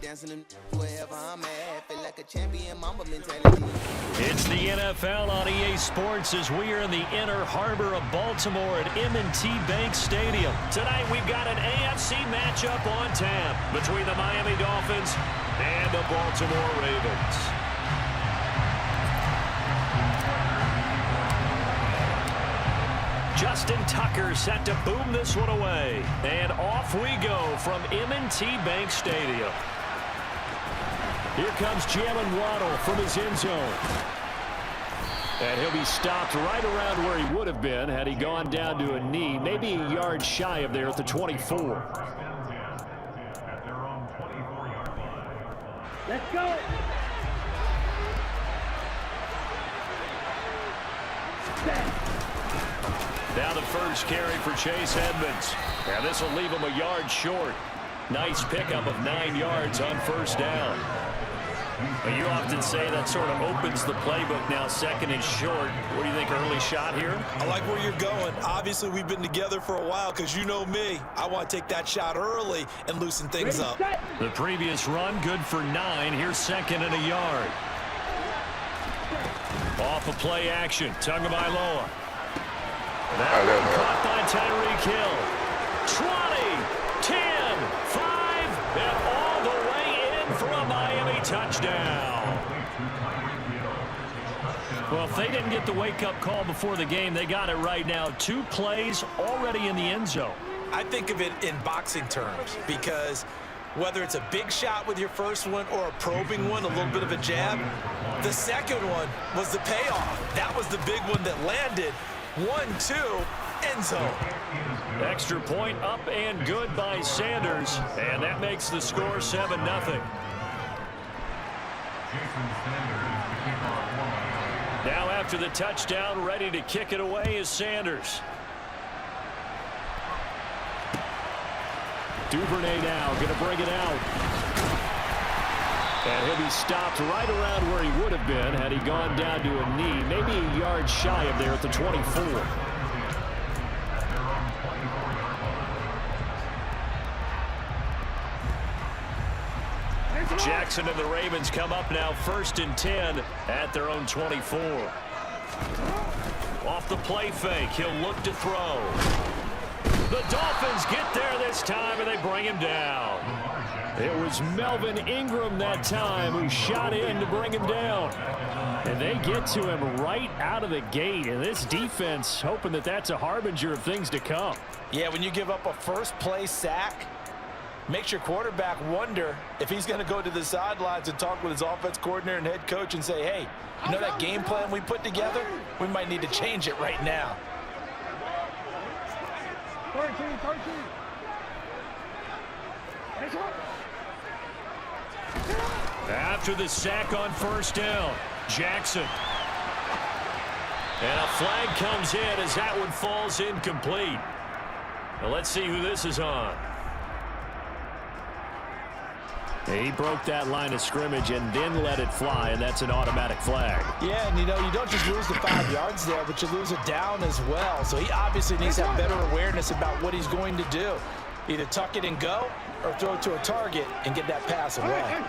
dancing in wherever I'm at. Feel like a champion, mamba mentality. It's the NFL on EA Sports as we are in the inner harbor of Baltimore at M&T Bank Stadium. Tonight we've got an AFC matchup on tap between the Miami Dolphins and the Baltimore Ravens. Justin Tucker set to boom this one away. And off we go from M&T Bank Stadium. Here comes Jalen Waddle from his end zone. And he'll be stopped right around where he would have been had he gone down to a knee, maybe a yard shy of there at the 24. Let's go. Now the first carry for Chase Edmonds. And this will leave him a yard short. Nice pickup of 9 yards on first down. Well, you often say that sort of opens the playbook now, second and short. What do you think, early shot here? I like where you're going. Obviously, we've been together for a while because you know me. I want to take that shot early and loosen things up. The previous run, good for 9. Here's second and a yard. Off of play action, Tagovailoa. That one caught by Tyreek Hill. 20, 10, 5, and all the way in for a Miami touchdown. Well, if they didn't get the wake-up call before the game, they got it right now. 2 plays already in the end zone. I think of it in boxing terms because whether it's a big shot with your first one or a probing one, a little bit of a jab, the second one was the payoff. That was the big one that landed. 1-2, end zone. Extra point up and good by Sanders, and that makes the score 7-0. Now after the touchdown, ready to kick it away is Sanders. Duvernay now going to bring it out. And he'll be stopped right around where he would have been had he gone down to a knee, maybe a yard shy of there at the 24. Jackson and the Ravens come up now 1st and 10 at their own 24. Off the play fake, he'll look to throw. The Dolphins get there this time and they bring him down. It was Melvin Ingram that time who shot in to bring him down. And they get to him right out of the gate. And this defense hoping that that's a harbinger of things to come. Yeah, when you give up a first play sack, makes your quarterback wonder if he's going to go to the sidelines and talk with his offense coordinator and head coach and say, hey, you know that game plan we put together? We might need to change it right now. 13. After the sack on first down, Jackson. And a flag comes in as that one falls incomplete. Now let's see who this is on. He broke that line of scrimmage and then let it fly, and that's an automatic flag. Yeah, and you know, you don't just lose the 5 yards there, but you lose it down as well. So he obviously needs to have better awareness about what he's going to do. Either tuck it and go or throw it to a target and get that pass away.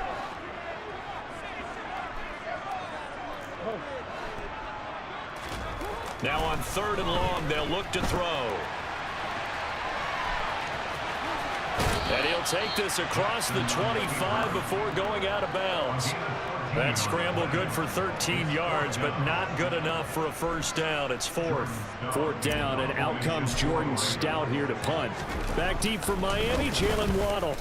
Now on 3rd and long, they'll look to throw. And he'll take this across the 25 before going out of bounds. That scramble good for 13 yards, but not good enough for a first down. It's 4th down, and out comes Jordan Stout here to punt. Back deep for Miami, Jalen Waddle.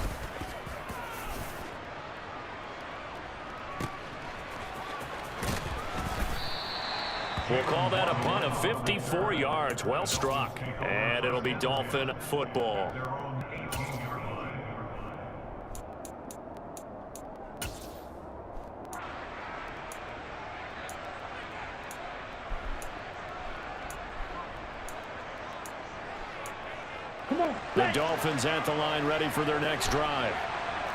We'll call that a punt of 54 yards. Well struck. And it'll be Dolphin football. The Dolphins at the line ready for their next drive.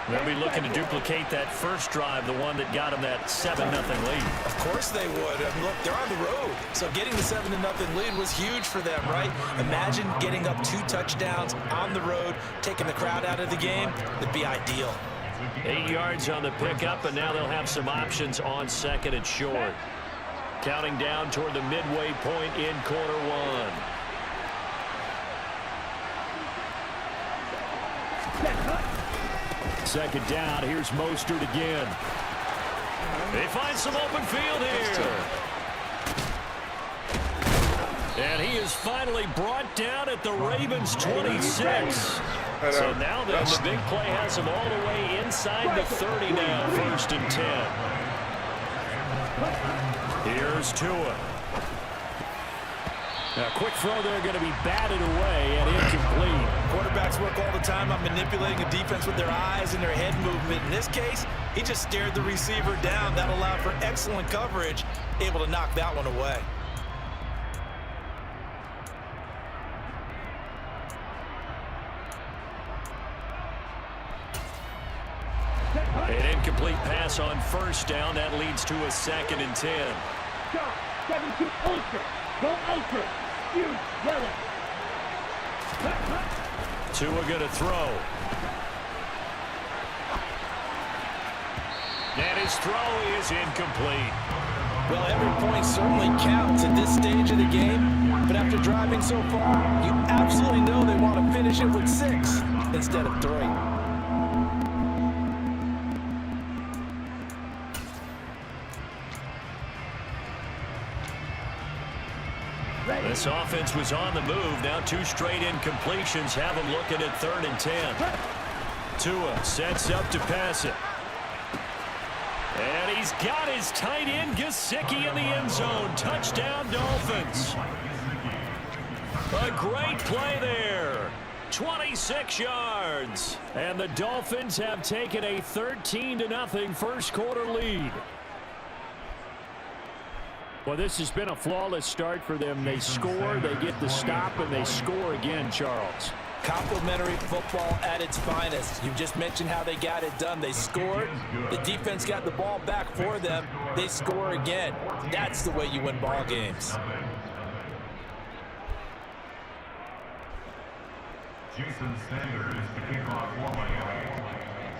They'll be looking to duplicate that first drive, the one that got them that 7-0 lead. Of course they would. I mean, look, they're on the road. So getting the 7-0 lead was huge for them, right? Imagine getting up 2 touchdowns on the road, taking the crowd out of the game. It'd be ideal. 8 yards on the pickup, and now they'll have some options on 2nd and short. Counting down toward the midway point in quarter one. Second down. Here's Mostert again. They find some open field here. And he is finally brought down at the Ravens' 26. So now then, the big play has him all the way inside the 30 now, 1st and 10. Here's Tua. A quick throw there, going to be batted away and incomplete. Quarterbacks work all the time on manipulating a defense with their eyes and their head movement. In this case, he just stared the receiver down. That allowed for excellent coverage, able to knock that one away. An incomplete pass on 1st down. That leads to a 2nd and 10. Go, 7-2 ultra. Go ultra. You yellow. Tua going to throw. And his throw is incomplete. Well, every point certainly counts at this stage of the game. But after driving so far, you absolutely know they want to finish it with 6 instead of 3. This offense was on the move. Now 2 straight incompletions have them looking at 3rd and 10. Tua sets up to pass it. And he's got his tight end Gesicki in the end zone. Touchdown Dolphins. A great play there. 26 yards. And the Dolphins have taken a 13-0 first quarter lead. Well, this has been a flawless start for them. They score, they get the stop, and they score again, Charles. Complimentary football at its finest. You just mentioned how they got it done. They scored. The defense got the ball back for them. They score again. That's the way you win ball games.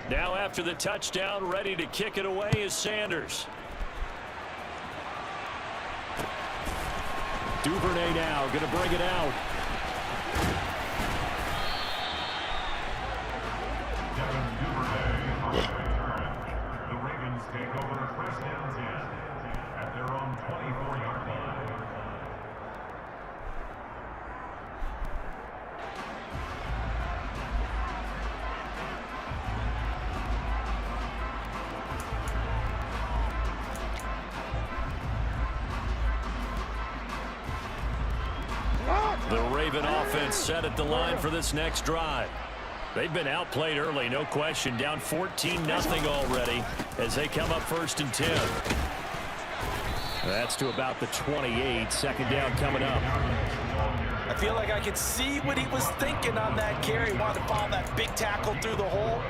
Now after the touchdown, ready to kick it away is Sanders. Duvernay now going to bring it out. The Ravens take over 1st and 10 at their own 24-yard line. The Raven offense set at the line for this next drive. They've been outplayed early, no question. Down 14-0 already as they come up 1st and 10. That's to about the 28. 2nd down coming up. I feel like I could see what he was thinking on that carry. Wanted to follow that big tackle through the hole.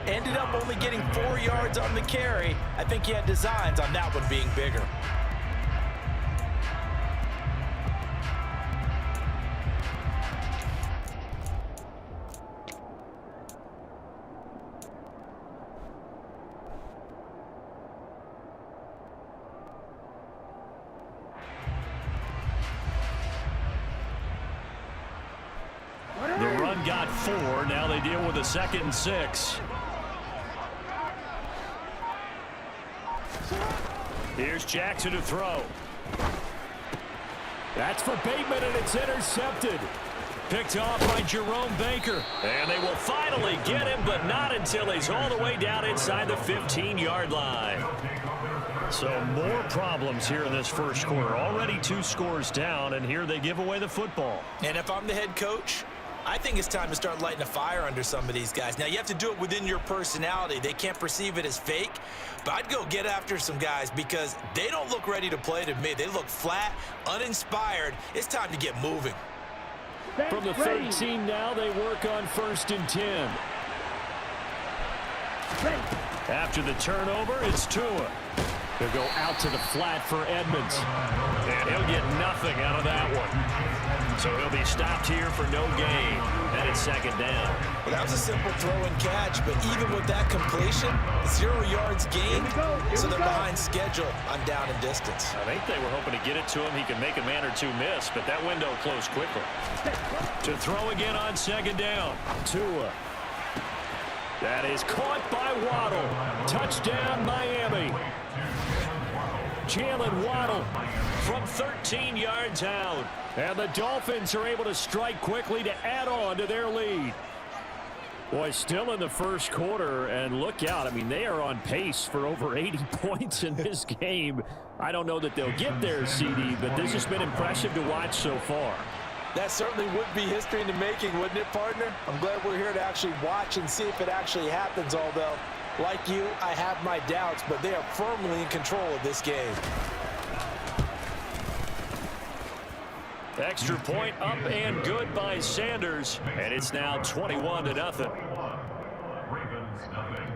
Ended up only getting 4 yards on the carry. I think he had designs on that one being bigger. The run got 4. Now they deal with a 2nd and 6. Here's Jackson to throw. That's for Bateman, and it's intercepted. Picked off by Jerome Baker. And they will finally get him, but not until he's all the way down inside the 15-yard line. So more problems here in this first quarter. Already 2 scores down, and here they give away the football. And if I'm the head coach, I think it's time to start lighting a fire under some of these guys. Now, you have to do it within your personality. They can't perceive it as fake, but I'd go get after some guys because they don't look ready to play to me. They look flat, uninspired. It's time to get moving. From the 13 now, they work on 1st and 10. After the turnover, it's Tua. He'll go out to the flat for Edmonds. And he'll get nothing out of that one. So he'll be stopped here for no gain. And it's second down. Well, that was a simple throw and catch, but even with that completion, 0 yards gained, so they're behind schedule on down and distance. I think they were hoping to get it to him. He could make a man or two miss, but that window closed quickly. To throw again on second down. Tua. That is caught by Waddle. Touchdown, Miami. Jalen Waddle from 13 yards out. And the Dolphins are able to strike quickly to add on to their lead. Boy, still in the first quarter, and look out. I mean, they are on pace for over 80 points in this game. I don't know that they'll get there, CD, but this has been impressive to watch so far. That certainly would be history in the making, wouldn't it, partner? I'm glad we're here to actually watch and see if it actually happens, although, like you, I have my doubts, but they are firmly in control of this game. Extra point up and good by Sanders, and it's now 21-0. Ravens nothing.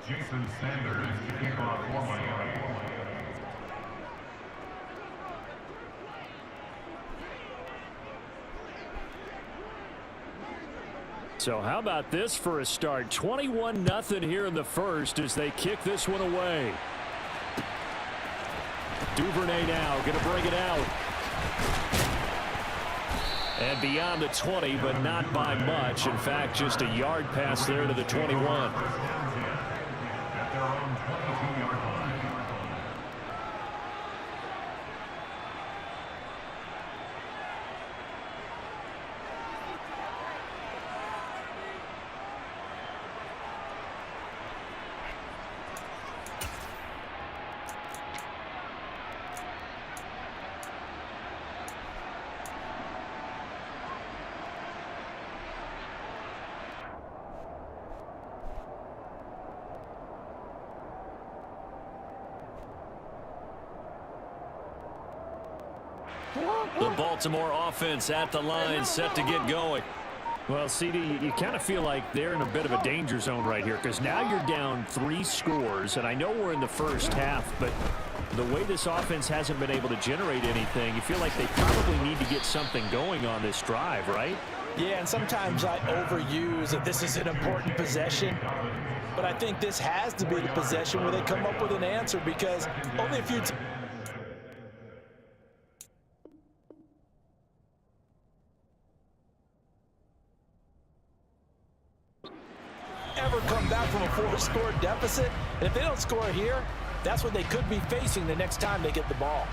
Jason Sanders to kick off for Miami. So how about this for a start? 21-0 here in the first as they kick this one away. Duvernay now going to bring it out. And beyond the 20, but not by much. In fact, just a yard pass there to the 21. At their own 22-yard line. The Baltimore offense at the line, set to get going. Well, CD, you kind of feel like they're in a bit of a danger zone right here because now you're down 3 scores, and I know we're in the first half, but the way this offense hasn't been able to generate anything, you feel like they probably need to get something going on this drive, right? Yeah, and sometimes I overuse that this is an important possession, but I think this has to be the possession where they come up with an answer because only a few ever come back from a 4-score deficit. And if they don't score here, that's what they could be facing the next time they get the ball.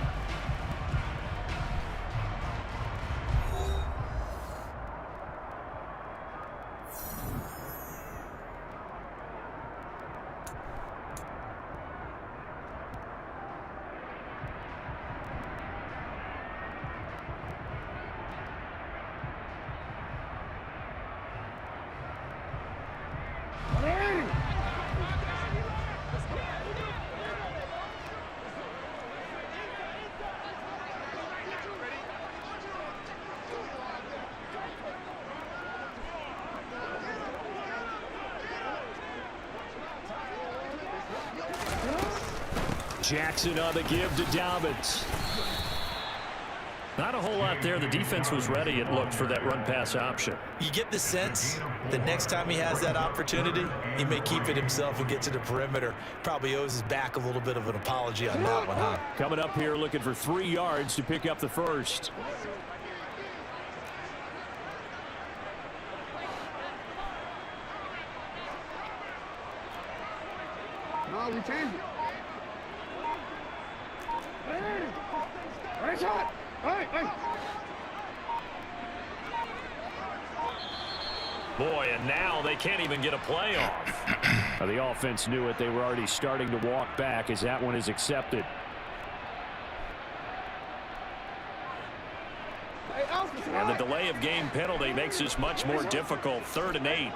Jackson on the give to Dobbins. Not a whole lot there. The defense was ready, it looked, for that run-pass option. You get the sense the next time he has that opportunity, he may keep it himself and get to the perimeter. Probably owes his back a little bit of an apology on that one, huh? Coming up here looking for 3 yards to pick up the first. No, we changed it. Hey, shot! Hey, hey! Boy, and now they can't even get a play off. The offense knew it. They were already starting to walk back as that one is accepted. And the delay of game penalty makes this much more difficult. 3rd and 8.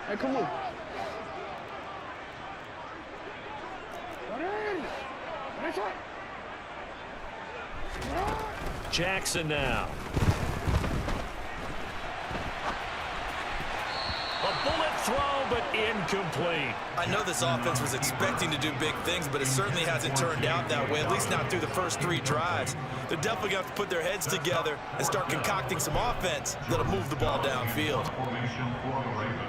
Hey, come on. Jackson now. A bullet throw, but incomplete. I know this offense was expecting to do big things, but it certainly hasn't turned out that way, at least not through the first 3 drives. They're definitely going to have to put their heads together and start concocting some offense that'll move the ball downfield. Formation for the Ravens.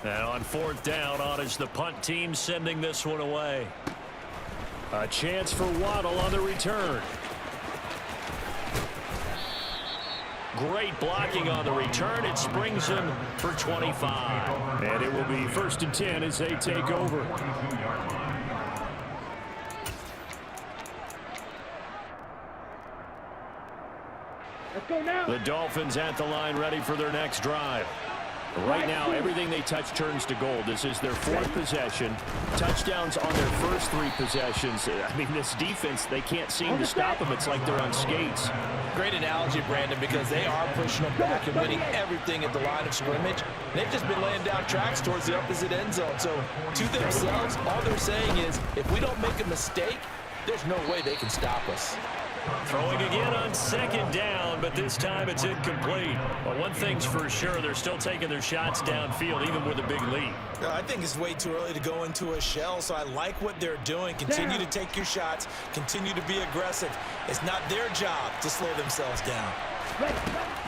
And on 4th down, on is the punt team sending this one away. A chance for Waddle on the return. Great blocking on the return. It springs him for 25. And it will be 1st and 10 as they take over. Let's go now. The Dolphins at the line ready for their next drive. Right now, everything they touch turns to gold. This is their 4th possession. Touchdowns on their first 3 possessions. I mean, this defense, they can't seem to stop them. It's like they're on skates. Great analogy, Brandon, because they are pushing them back and winning everything at the line of scrimmage. They've just been laying down tracks towards the opposite end zone. So, to themselves, all they're saying is, if we don't make a mistake, there's no way they can stop us. Throwing again on 2nd down, but this time it's incomplete. But one thing's for sure, they're still taking their shots downfield, even with a big lead. I think it's way too early to go into a shell, so I like what they're doing. Continue to take your shots. Continue to be aggressive. It's not their job to slow themselves down.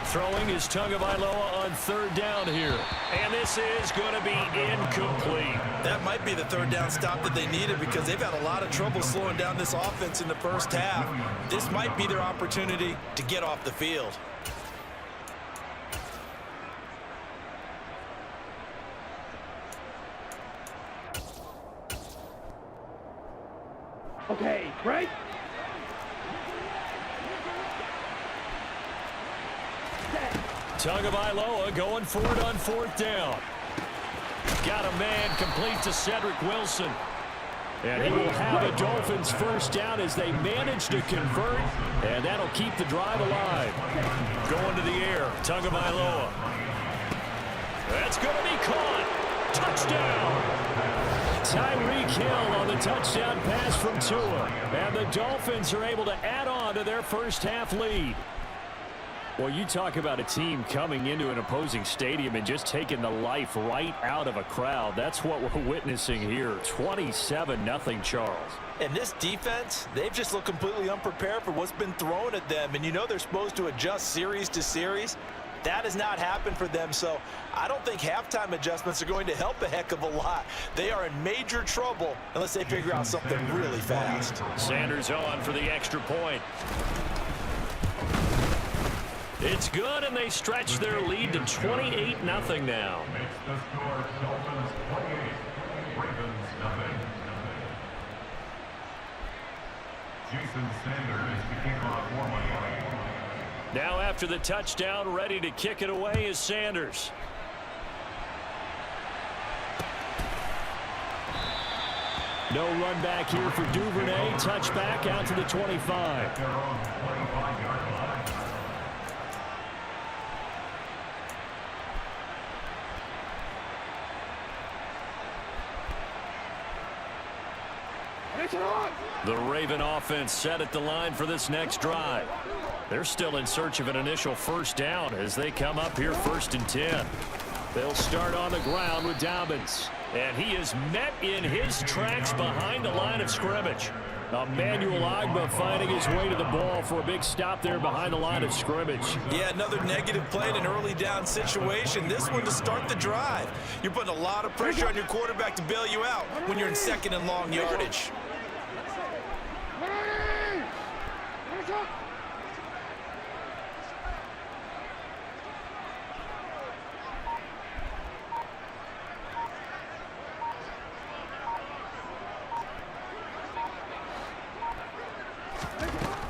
Throwing is Tagovailoa on 3rd down here. And this is going to be incomplete. That might be the 3rd down stop that they needed because they've had a lot of trouble slowing down this offense in the first half. This might be their opportunity to get off the field. Okay, right? Tagovailoa going for it on 4th down. Got a man complete to Cedric Wilson. And he will have a Dolphins 1st down as they manage to convert. And that'll keep the drive alive. Going to the air, Tagovailoa. That's going to be caught. Touchdown. Tyreek Hill on the touchdown pass from Tua. And the Dolphins are able to add on to their first half lead. Well, you talk about a team coming into an opposing stadium and just taking the life right out of a crowd. That's what we're witnessing here. 27-0 Charles. And this defense, they've just looked completely unprepared for what's been thrown at them. And you know they're supposed to adjust series to series. That has not happened for them, so I don't think halftime adjustments are going to help a heck of a lot. They are in major trouble unless they figure out something really fast. Sanders on for the extra point. It's good, and they stretch their lead to 28-0 now. Makes the score Dolphins 28, Ravens 0. Jason Sanders to kick off for Miami. Now after the touchdown, ready to kick it away is Sanders. No run back here for Duvernay. Touchback out to the 25. Their own 25-yard line. The Raven offense set at the line for this next drive. They're still in search of an initial 1st down as they come up here 1st and 10. They'll start on the ground with Dobbins. And he is met in his tracks behind the line of scrimmage. Emmanuel Ogbah finding his way to the ball for a big stop there behind the line of scrimmage. Yeah, another negative play in an early down situation. This one to start the drive. You're putting a lot of pressure on your quarterback to bail you out when you're in 2nd and long yardage.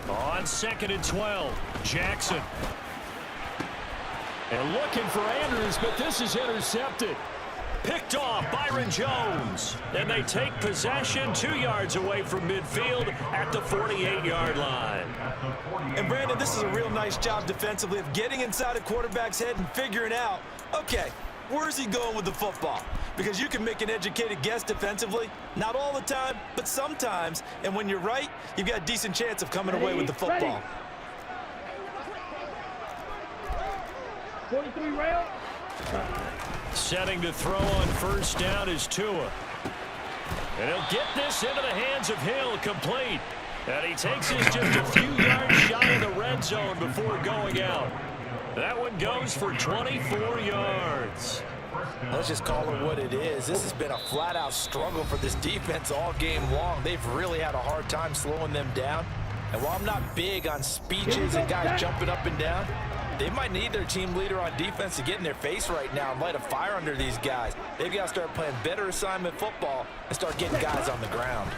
On 2nd and 12, Jackson. And looking for Andrews, but this is intercepted. Picked off Byron Jones. And they take possession 2 yards away from midfield at the 48-yard line. And Brandon, this is a real nice job defensively of getting inside a quarterback's head and figuring out, okay, Where's he going with the football? Because you can make an educated guess defensively. Not all the time, but sometimes. And when you're right, you've got a decent chance of coming away with the football. 43 round. Setting to throw on first down is Tua. And he'll get this into the hands of Hill, complete. And he takes this just a few yards shy of the red zone before going out. That one goes for 24 yards. Let's just call it what it is. This has been a flat-out struggle for this defense all game long. They've really had a hard time slowing them down. And while I'm not big on speeches and guys jumping up and down, they might need their team leader on defense to get in their face right now and light a fire under these guys. They've got to start playing better assignment football and start getting guys on the ground.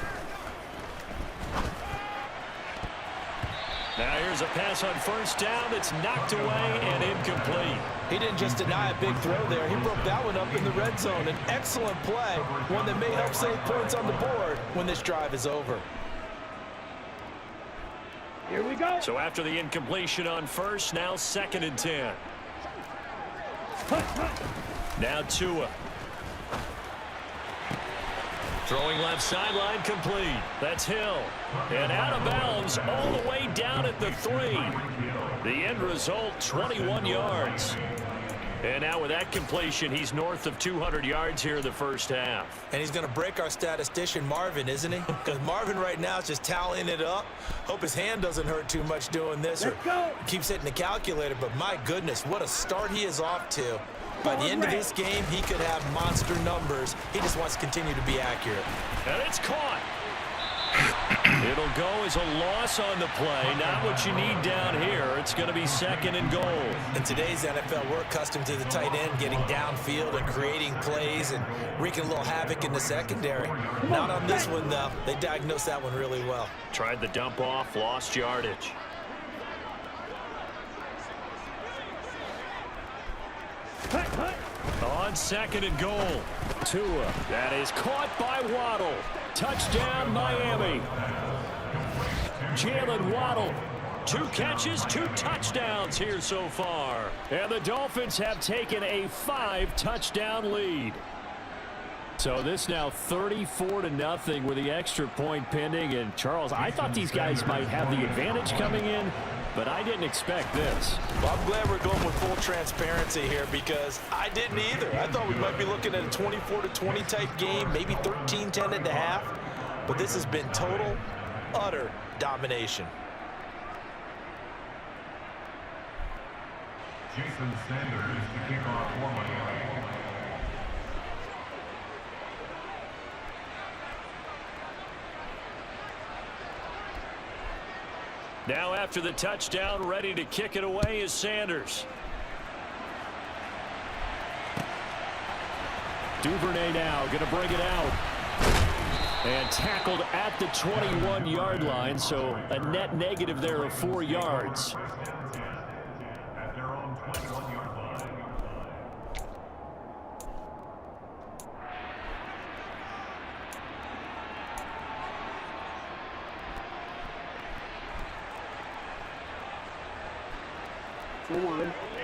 Now here's a pass on first down that's knocked away and incomplete. He didn't just deny a big throw there. He broke that one up in the red zone. An excellent play, one that may help save points on the board when this drive is over. Here we go. So after the incompletion on first, now 2nd and 10. Now Tua. Throwing left sideline, complete. That's Hill. And out of bounds all the way down at the 3. The end result, 21 yards. And now with that completion, he's north of 200 yards here in the first half. And he's going to break our statistician Marvin, isn't he? Because Marvin right now is just tallying it up. Hope his hand doesn't hurt too much doing this or keeps hitting the calculator. But my goodness, what a start he is off to. By the end of this game, he could have monster numbers. He just wants to continue to be accurate. And it's caught. It'll go as a loss on the play. Not what you need down here. It's going to be 2nd and goal. In today's NFL, we're accustomed to the tight end getting downfield and creating plays and wreaking a little havoc in the secondary. Not on this one, though. They diagnosed that one really well. Tried the dump off, lost yardage. On 2nd and goal. Tua. That is caught by Waddle. Touchdown, Miami. Jalen Waddle. 2 catches, 2 touchdowns here so far. And the Dolphins have taken a 5-touchdown lead. So this now 34-0 with the extra point pending. And Charles, I thought these guys might have the advantage coming in, but I didn't expect this. Well, I'm glad we're going with full transparency here because I didn't either. I thought we might be looking at a 24-20 type game, maybe 13-10 at the half. But this has been total, utter domination. Jason Sanders to kick off for Miami. Now after the touchdown, ready to kick it away is Sanders. Duvernay now going to bring it out. And tackled at the 21-yard line, so a net negative there of 4 yards. At their own 21-yard line.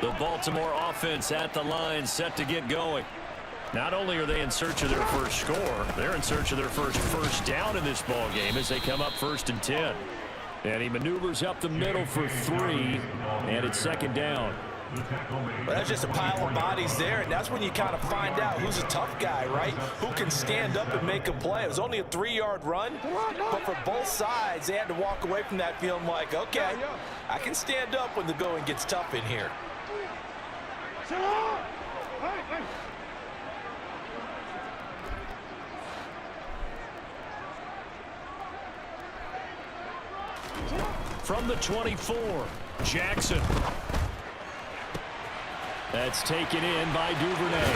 The Baltimore offense at the line, set to get going. Not only are they in search of their first score, they're in search of their first down in this ball game as they come up 1st and 10. And he maneuvers up the middle for 3, and it's 2nd down. Well, that's just a pile of bodies there, and that's when you kind of find out who's a tough guy, right? Who can stand up and make a play. It was only a 3-yard run, but for both sides, they had to walk away from that feeling like, okay, I can stand up when the going gets tough in here. From the 24, Jackson. That's taken in by Duvernay.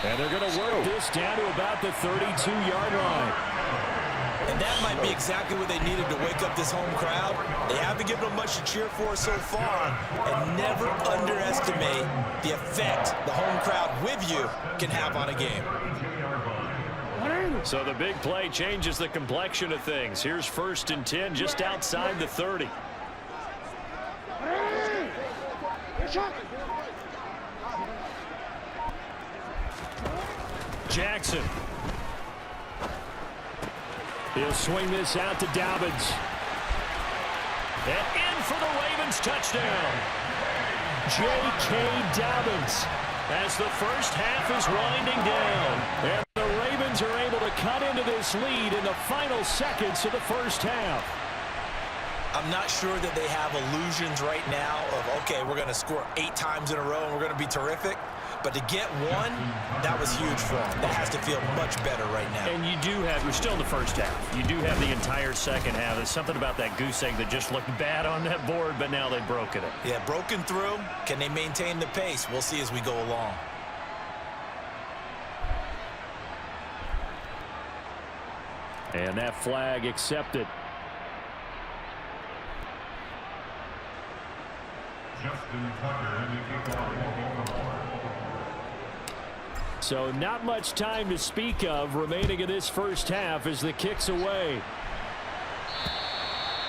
And they're going to work this down to about the 32-yard line. And that might be exactly what they needed to wake up this home crowd. They haven't given them much to cheer for so far. And never underestimate the effect the home crowd with you can have on a game. So the big play changes the complexion of things. Here's 1st and 10 just outside the 30. Jackson. He'll swing this out to Dobbins. And in for the Ravens touchdown. J.K. Dobbins as the first half is winding down. And the Ravens are able to cut into this lead in the final seconds of the first half. I'm not sure that they have illusions right now of, okay, we're going to score 8 times in a row and we're going to be terrific. But to get one, that was huge for them. That has to feel much better right now. And you're still in the first half. You do have the entire second half. There's something about that goose egg that just looked bad on that board, but now they've broken it. Yeah, broken through. Can they maintain the pace? We'll see as we go along. And that flag accepted. Justin Tucker in the kickoff. So not much time to speak of remaining in this first half as the kick's away.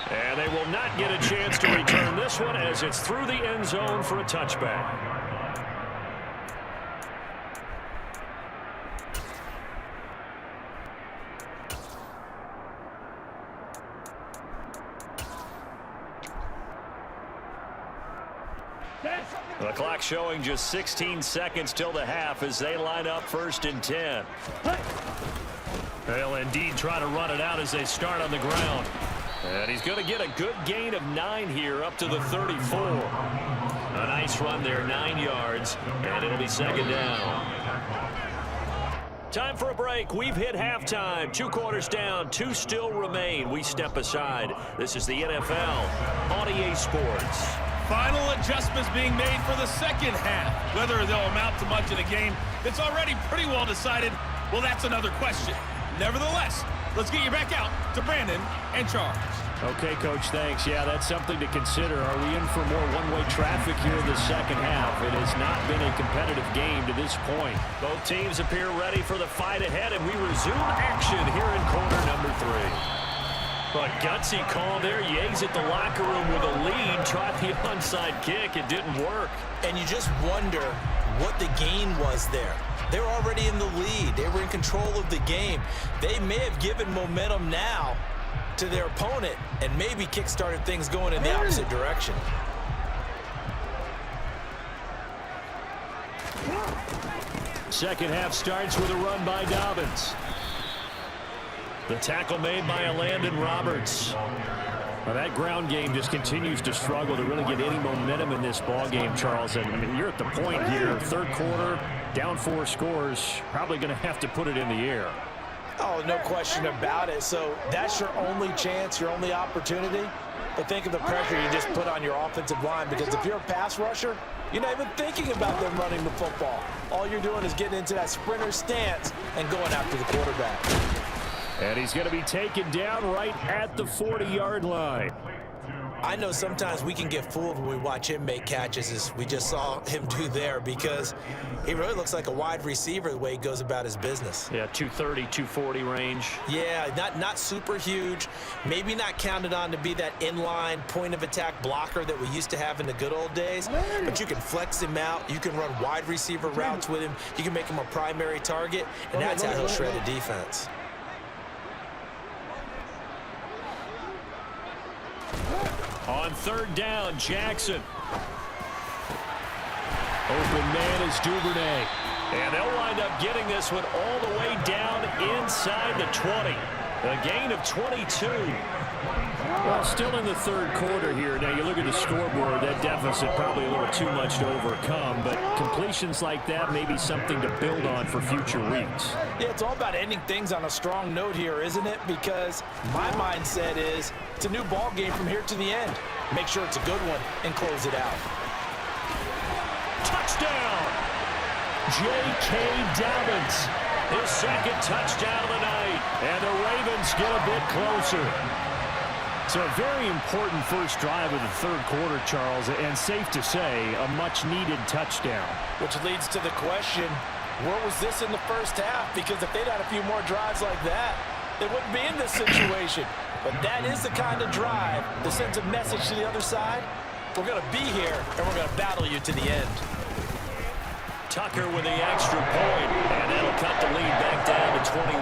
And they will not get a chance to return this one as it's through the end zone for a touchback. The clock showing just 16 seconds till the half as they line up 1st and 10. They'll indeed try to run it out as they start on the ground. And he's going to get a good gain of 9 here up to the 34. A nice run there, 9 yards, and it'll be 2nd down. Time for a break. We've hit halftime. 2 quarters down, 2 still remain. We step aside. This is the NFL on EA Sports. Final adjustments being made for the second half. Whether they'll amount to much in a game that's already pretty well decided, well, that's another question. Nevertheless, let's get you back out to Brandon and Charles. Okay, Coach, thanks. Yeah, that's something to consider. Are we in for more one-way traffic here in the second half? It has not been a competitive game to this point. Both teams appear ready for the fight ahead, and we resume action here in quarter number 3. But gutsy call there. Yates at the locker room with a lead. Tried the onside kick. It didn't work. And you just wonder what the gain was there. They're already in the lead. They were in control of the game. They may have given momentum now to their opponent and maybe kick-started things going in the opposite direction. Second half starts with a run by Dobbins. The tackle made by Landon Roberts. Well, that ground game just continues to struggle to really get any momentum in this ball game, Charles. And I mean, you're at the point here, 3rd quarter, down 4 scores, probably going to have to put it in the air. Oh, no question about it. So that's your only chance, your only opportunity. But think of the pressure you just put on your offensive line, because if you're a pass rusher, you're not even thinking about them running the football. All you're doing is getting into that sprinter stance and going after the quarterback. And he's going to be taken down right at the 40-yard line. I know sometimes we can get fooled when we watch him make catches, as we just saw him do there, because he really looks like a wide receiver the way he goes about his business. Yeah, 230, 240 range. Yeah, not super huge. Maybe not counted on to be that inline point-of-attack blocker that we used to have in the good old days, but you can flex him out. You can run wide receiver routes with him. You can make him a primary target, and that's how he'll shred the defense. On 3rd down, Jackson. Open man is Duvernay. And they'll wind up getting this one all the way down inside the 20. A gain of 22. Well, still in the 3rd quarter here. Now, you look at the scoreboard, that deficit probably a little too much to overcome, but completions like that may be something to build on for future weeks. Yeah, it's all about ending things on a strong note here, isn't it? Because my mindset is it's a new ball game from here to the end. Make sure it's a good one and close it out. Touchdown! J.K. Dobbins, his 2nd touchdown of the night, and the Ravens get a bit closer. So a very important first drive of the 3rd quarter, Charles, and safe to say, a much-needed touchdown. Which leads to the question, where was this in the first half? Because if they'd had a few more drives like that, they wouldn't be in this situation. But that is the kind of drive that sends a message to the other side. We're going to be here, and we're going to battle you to the end. Tucker with the extra point, and that'll cut the lead back down to 21.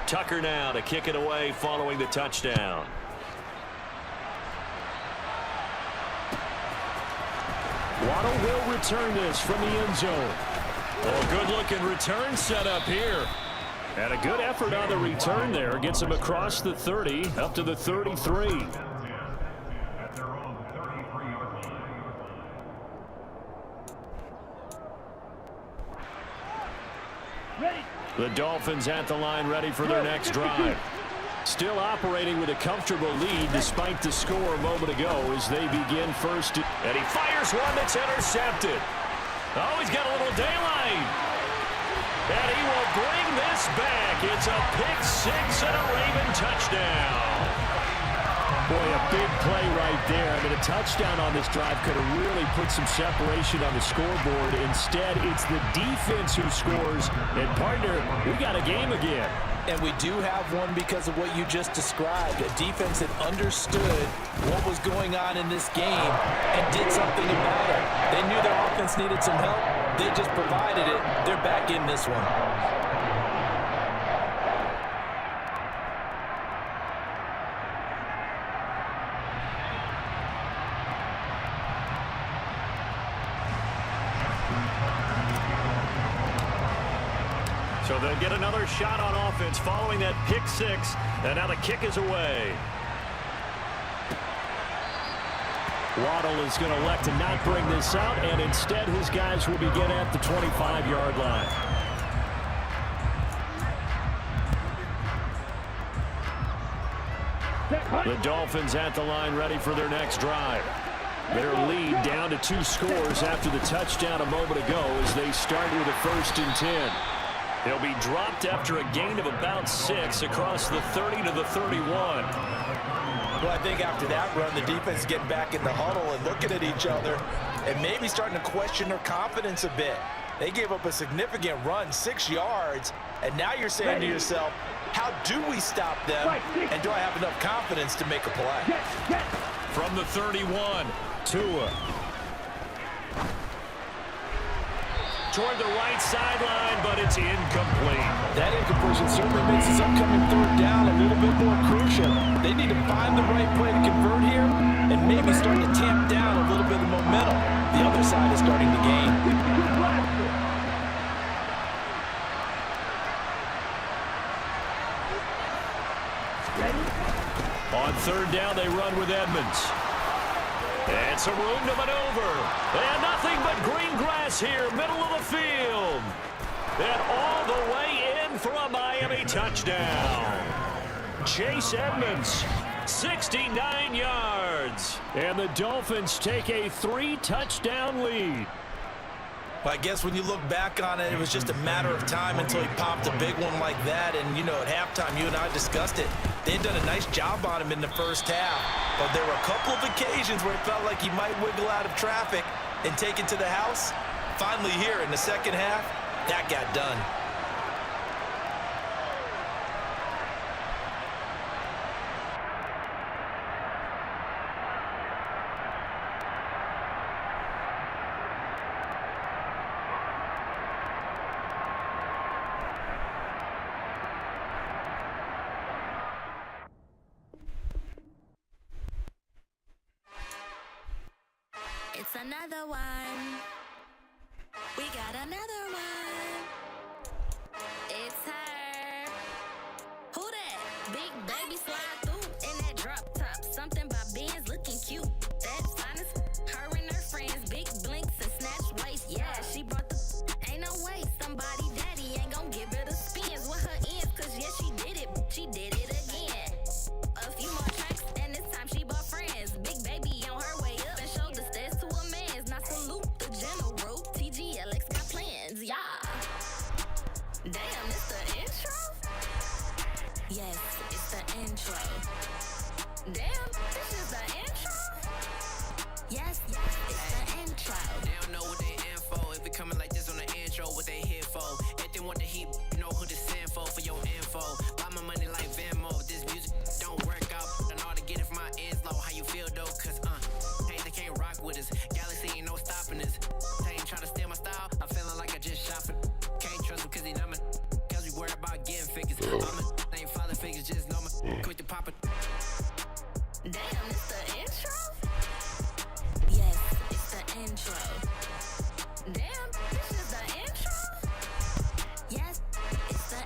Tucker now to kick it away following the touchdown. Waddle will return this from the end zone. Oh, good-looking return set up here. And a good effort on the return there. Gets him across the 30, up to the 33. The Dolphins at the line, ready for their next drive. Still operating with a comfortable lead despite the score a moment ago as they begin first. And he fires one that's intercepted. Oh, he's got a little daylight. And he will bring this back. It's a pick-6 and a Raven touchdown. Boy, a big play right there. I mean, a touchdown on this drive could have really put some separation on the scoreboard. Instead, it's the defense who scores. And, partner, we got a game again. And we do have one because of what you just described. A defense that understood what was going on in this game and did something about it. They knew their offense needed some help. They just provided it. They're back in this one. So they'll get another shot on offense following that pick-6, and now the kick is away. Waddle is going to elect to not bring this out, and instead his guys will begin at the 25-yard line. The Dolphins at the line, ready for their next drive. Their lead down to 2 scores after the touchdown a moment ago as they start with a 1st and 10. They'll be dropped after a gain of about 6 across the 30 to the 31. Well, I think after that run, the defense is getting back in the huddle and looking at each other and maybe starting to question their confidence a bit. They gave up a significant run, 6 yards, and now you're saying to yourself, how do we stop them, and do I have enough confidence to make a play? From the 31, Tua. Toward the right sideline, but it's incomplete. That incompletion certainly makes this upcoming 3rd down a little bit more crucial. They need to find the right play to convert here and maybe start to tamp down a little bit of momentum. The other side is starting to gain. On 3rd down, they run with Edmonds. And some room to maneuver. And nothing but green grass here, middle of the field. And all the way in for a Miami touchdown. Chase Edmonds, 69 yards. And the Dolphins take a 3-touchdown lead. Well, I guess when you look back on it, it was just a matter of time until he popped a big one like that. And, you know, at halftime, you and I discussed it. They had done a nice job on him in the first half. But there were a couple of occasions where it felt like he might wiggle out of traffic and take it to the house. Finally here in the second half, that got done. It's another one. We got another one. It's her. Who that? Big baby slide through in that drop top. Something by Benz looking cute. That's honest. Her and her friends, big blinks and snatch waist. Yeah, she brought the. Ain't no way somebody daddy ain't gon' give her the spins with her ends. Cause yeah, she did it. She did it again. A few more tracks and this time she bought friends. Big baby on her way up and showed the stairs to a man's. Not salute. Damn, it's the intro? Yes, it's the intro.